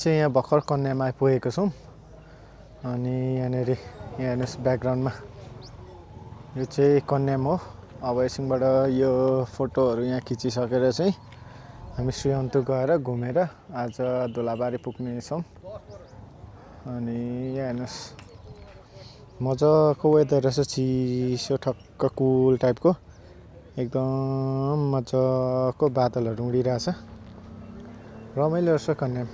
चाहिँ यहाँ भर्खर कन्यामा आइपुगेको छौँ अनि यहाँनिर यहाँ हेर्नुहोस् ब्याकग्राउन्डमा यो चाहिँ कन्याम हो। अब एकछिनबाट यो फोटोहरू यहाँ खिचिसकेर चाहिँ हामी श्रीअन्तु गएर घुमेर आज धुलाबारी पुग्नेछौँ। अनि यहाँ हेर्नुहोस् मजाको वेदर रहेछ, चिसो ठक्क कुल टाइपको एकदम मजाको बादलहरू उडिरहेछ, रमाइलो रहेछ कन्याम।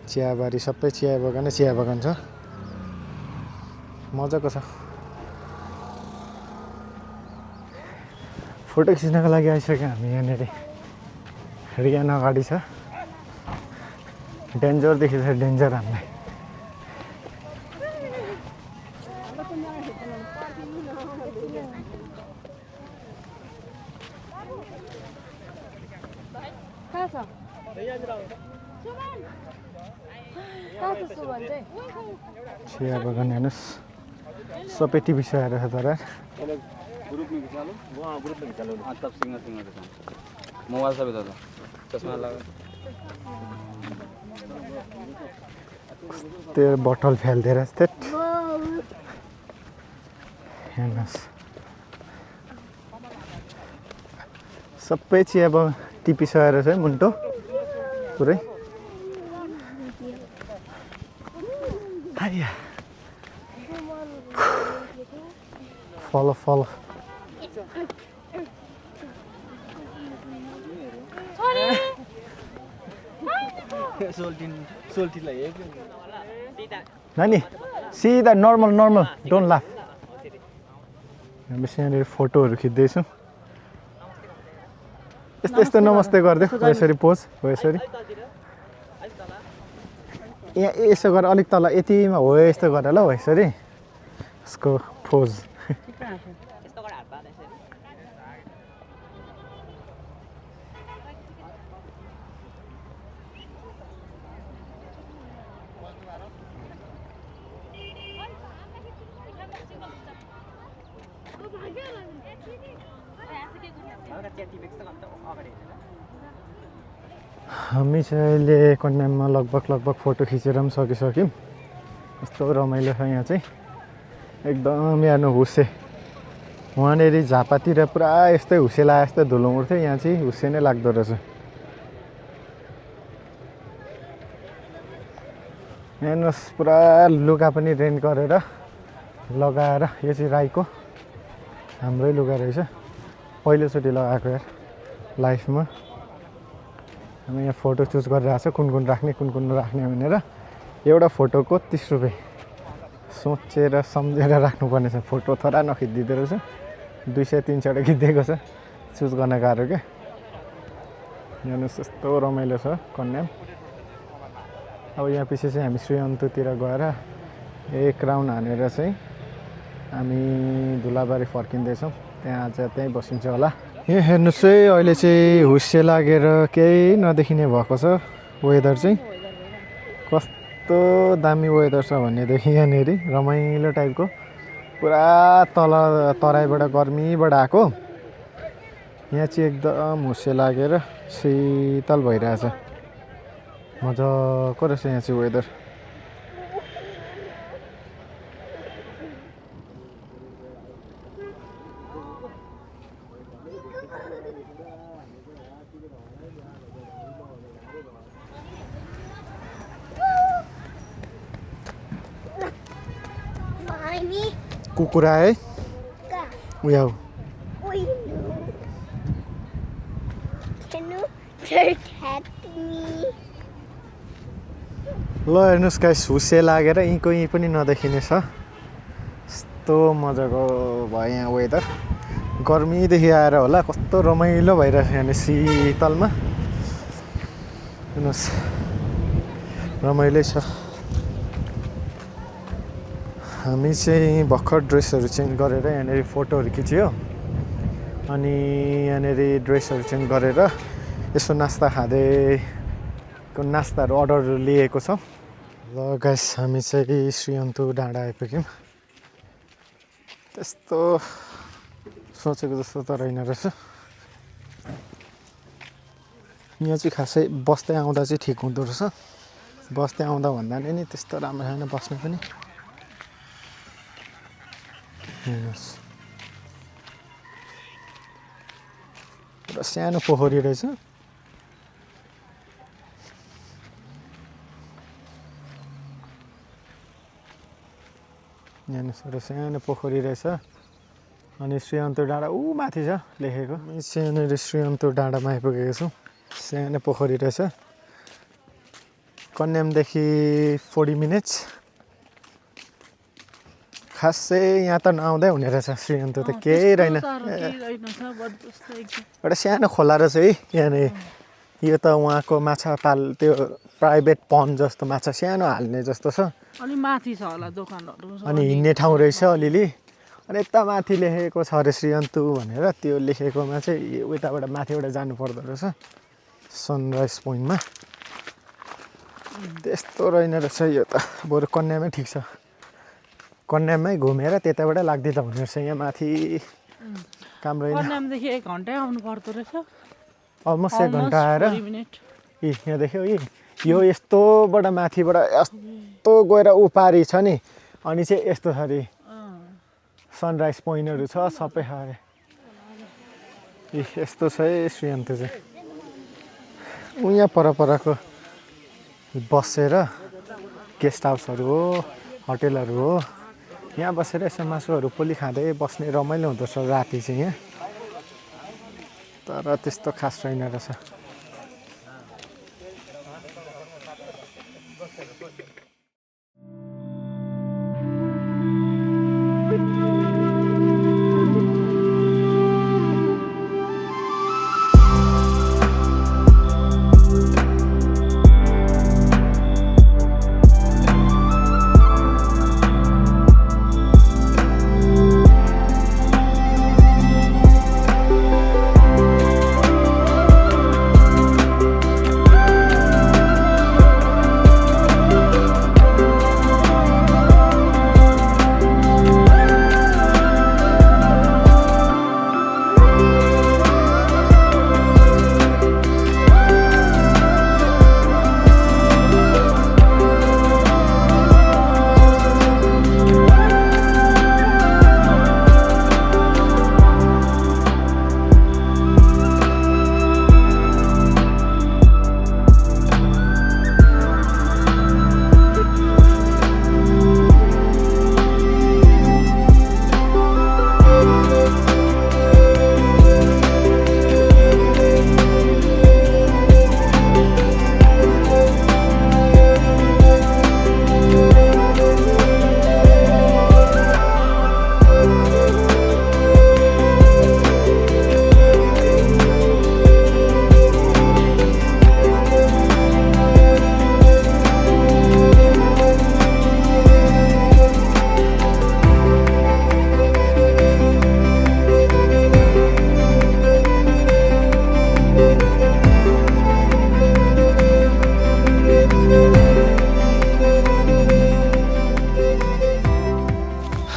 चियाबारी सबै चिया बगान छ, मजाको छ। फोटो खिच्नको लागि आइसक्यो हामी यहाँनिर। रियान अगाडि छ, डेन्जर देखिन्छ, डेन्जर हामीलाई। चिया बगान हेर्नुहोस्, सबै टिभी सो आएर छ तर मोबाइल सबै दादा चस्मा लगा त्यो बोतल फ्याल्दिएर त्यत हेर्नुहोस् सबै चिया बगान टिपी सकेर छ मुन्टो पुरै। फलो नानी सिधा नर्मल डोन्ट लाफ। हामी यहाँनिर फोटोहरू खिच्दैछौँ। यस्तो नमस्ते गरिदियो हो यसरी पोज हो यसरी। यहाँ यसो गरेर अलिक तल यतिमा हो यस्तो गरेर ल हो यसरी यसको पोज। हामी चाहिँ अहिले कन्याममा लगभग फोटो खिचेर पनि सकिसक्यौँ। कस्तो रमाइलो छ यहाँ चाहिँ, एकदम यहाँ हुसे। वहाँनिर झापातिर पुरा यस्तै हुसे लाए जस्तो धुलो उड्थ्यो, यहाँ चाहिँ हुसे नै लाग्दो रहेछ। हेर्नुहोस् पुरा लुगा पनि रेन्ट गरेर लगाएर, यो चाहिँ राईको हाम्रै लुगा रहेछ, पहिलोचोटि लगाएको यार लाइफमा। हामी यहाँ फोटो चुज गरिरहेको छ कुन राख्ने भनेर। एउटा फोटोको 30 रुपियाँ सोचेर सम्झेर राख्नुपर्ने छ। फोटो थोडा नखिचिदिँदो रहेछ, 200-300 खिचिदिएको छ, चुज गर्न गाह्रो क्या। हेर्नुहोस् यस्तो रमाइलो छ कन्याम। अब यहाँ पछि चाहिँ हामी श्रीअन्तुतिर गएर एक राउन्ड हानेर चाहिँ हामी धुलाबारी फर्किँदैछौँ। त्यहाँ आज त्यहीँ बसिन्छ होला। यहाँ हेर्नुहोस् है, अहिले चाहिँ हुस्से लागेर केही नदेखिने भएको छ। वेदर चाहिँ कस्तो दामी वेदर छ भनेदेखि यहाँनिर रमाइलो टाइपको पुरा तराईबाट गर्मीबाट आएको, यहाँ चाहिँ एकदम हुस्से लागेर शीतल भइरहेछ, मजाको रहेछ यहाँ चाहिँ वेदर। कुकुर आए उयो ल हेर्नुहोस् गाइस, हुस्से लागेर यहीँ पनि नदेखिने छ। यस्तो मजाको भयो यहाँ वेदर, गर्मीदेखि आएर होला कस्तो रमाइलो भइरहेछ यहाँ शीतलमा। हेर्नुहोस् रमाइलै छ। हामी चाहिँ भर्खर ड्रेसहरू चेन्ज गरेर यहाँनिर फोटोहरू खिच्यो अनि यहाँनिर ड्रेसहरू चेन्ज गरेर यसो नास्ता खाँदै नास्ताहरू अर्डर लिएको छ। ल गाइस, हामी चाहिँ श्रीअन्तु डाँडा आइपुग्यौँ। त्यस्तो सोचेको जस्तो त रहेन रहेछ। यहाँ चाहिँ खासै बस्दै आउँदा चाहिँ ठिक हुँदो रहेछ, बस्दै आउँदा भन्दा नि त्यस्तो राम्रो छैन बस्नु पनि हेर्नुहोस् पुरा सानो पोखरी रहेछ हेर्नुहोस् एउटा सानो पोखरी रहेछ अनि श्रीअन्तु डाँडा ऊ माथि छ लेखेको सानो श्रीअन्तु डाँडामा आइपुगेको छौँ सानो पोखरी रहेछ कन्यामदेखि 40 मिनट्स खासै यहाँ त नआउँदै हुने रहेछ श्रीअन्तु त केही रहेन एउटा सानो खोला रहेछ है यहाँनिर यो त उहाँको माछा पाल त्यो प्राइभेट पन्ड जस्तो माछा सानो हाल्ने जस्तो छ अनि माथि छ होला दोकानहरू अनि हिँड्ने ठाउँ रहेछ अलिअलि अनि यता माथि लेखेको छ अरे श्रीअन्तु भनेर त्यो लेखेकोमा चाहिँ उताबाट माथिबाट जानु पर्दो रहेछ सनराइज पोइन्टमा त्यस्तो रहेन रहेछ यो त बरु कन्यामै ठिक छ कन्यामै घुमेर त्यताबाट लाग्दै त हुने रहेछ यहाँ माथि काम रहेन कन्यामदेखि 1 घन्टा आउनु पर्दो रहेछ अलमोस्ट 1 घन्टा आएर यहाँ देख्यो यो यस्तोबाट माथिबाट यस्तो गएर उपारी छ नि अनि चाहिँ यस्तो छ अरे सनराइज पोइन्टहरू छ सबै अरे यस्तो छ है श्रीअन्तु चाहिँ यहाँ परपरको बसेर गेस्ट हाउसहरू हो होटेलहरू हो यहाँ बसेर यसो मासुहरू पोली खाँदै बस्ने रमाइलो हुँदो रहेछ राति चाहिँ यहाँ तर त्यस्तो खास छैन रहेछ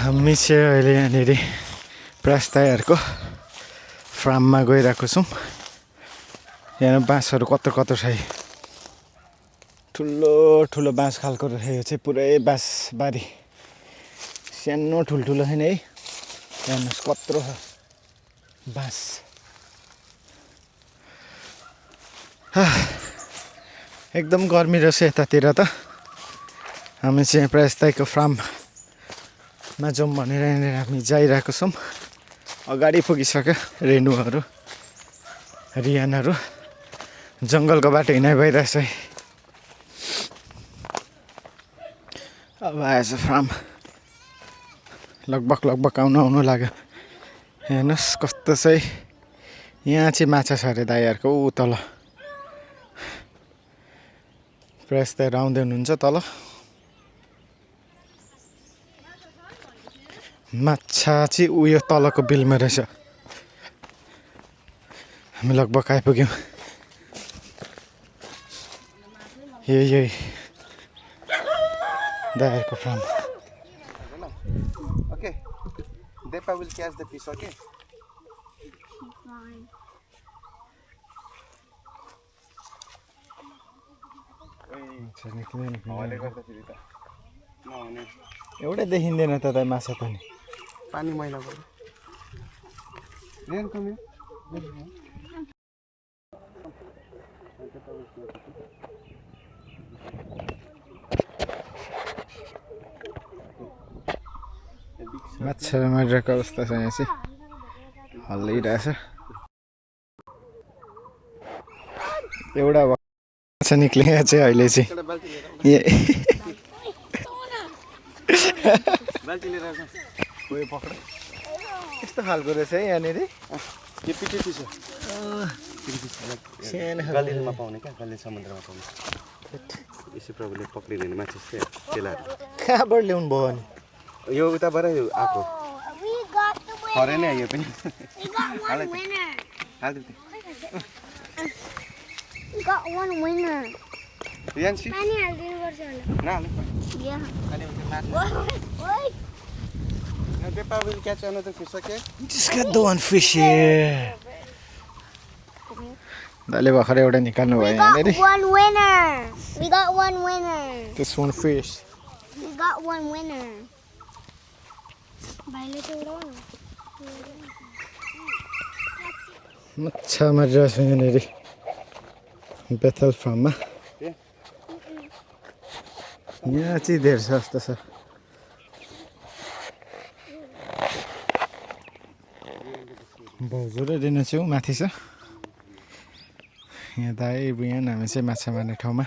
हामी चाहिँ अहिले यहाँनिर प्रायस्ताहरूको फार्ममा गइरहेको छौँ यहाँ बाँसहरू कत्रो कत्रो छ ठुलो ठुलो बाँस खालको रहेछ यो चाहिँ पुरै बाँसबारी सानो ठुल्ठुलो छैन है हेर्नुहोस् कत्रो छ बाँस एकदम गर्मी रहेछ यतातिर त हामी चाहिँ प्रायस्ताको फार्ममा जाउँ भनेर यहाँनिर हामी जाइरहेको छौँ अगाडि पुगिसक्यो रेनुहरू रियानहरू जङ्गलको बाटो हिँडाइ भइरहेछ है अब आएछ फार्म लगभग आउनु लाग्यो हेर्नुहोस् कस्तो चाहिँ यहाँ चाहिँ माछा छ अरे दाइहरूको ऊ तल प्रायस्ताहरू आउँदै हुनुहुन्छ तल माछा चाहिँ उयो तलको बिलमा रहेछ हामी लगभग आइपुग्यौँ यही दाइहरूको farm Okay, Depa will catch the fish, okay? अच्छा, निक्लिँदैन, हावाले निक्लिँदैन। गर्दाखेरि त नहुने एउटै देखिँदैन त माछा पनि। पानी मैला भयो रेन कम्यो माछा मारिरहेको अवस्था छ यहाँ चाहिँ हल्लिरहेछ। एउटा माछा निक्लिएको चाहिँ अहिले चाहिँ बाल्टी लिएर आउँछ गयो पक्र। यस्तो खालको रहेछ है यहाँनिर। यो पिटी छ सानो गलिलमा पाउने क्या गलिल समुद्रमा पाउने यसो प्रभुले पक्रिँदैन माछा चाहिँ तेलाहरू कहाँबाट ल्याउनु भयो अनि? यो उताबाटै आएको We got the winner. परेन यो पनि We got one winner. हालिदिउ We got one winner. यान्सी पानी हालिदिनु पर्छ होला नहाल्नु Yeah. अनि Oi. Depa will catch another fish, okay? Just got the one fish here. दाले भर्खर एउटा निकाल्नु भयो We got यहाँनिर। one winner. We got one winner. This one fish. We got one winner. भाइले चाहिँ उडाउनु माछा मारिरहेको छ यहाँनिर बेथल फार्ममा। यहाँ चाहिँ धेरै छ जस्तो छ। भाउजू र रिना चाहिँ ऊ माथि छ। यहाँ दाइ बुढिया हामी चाहिँ माछा मार्ने ठाउँमा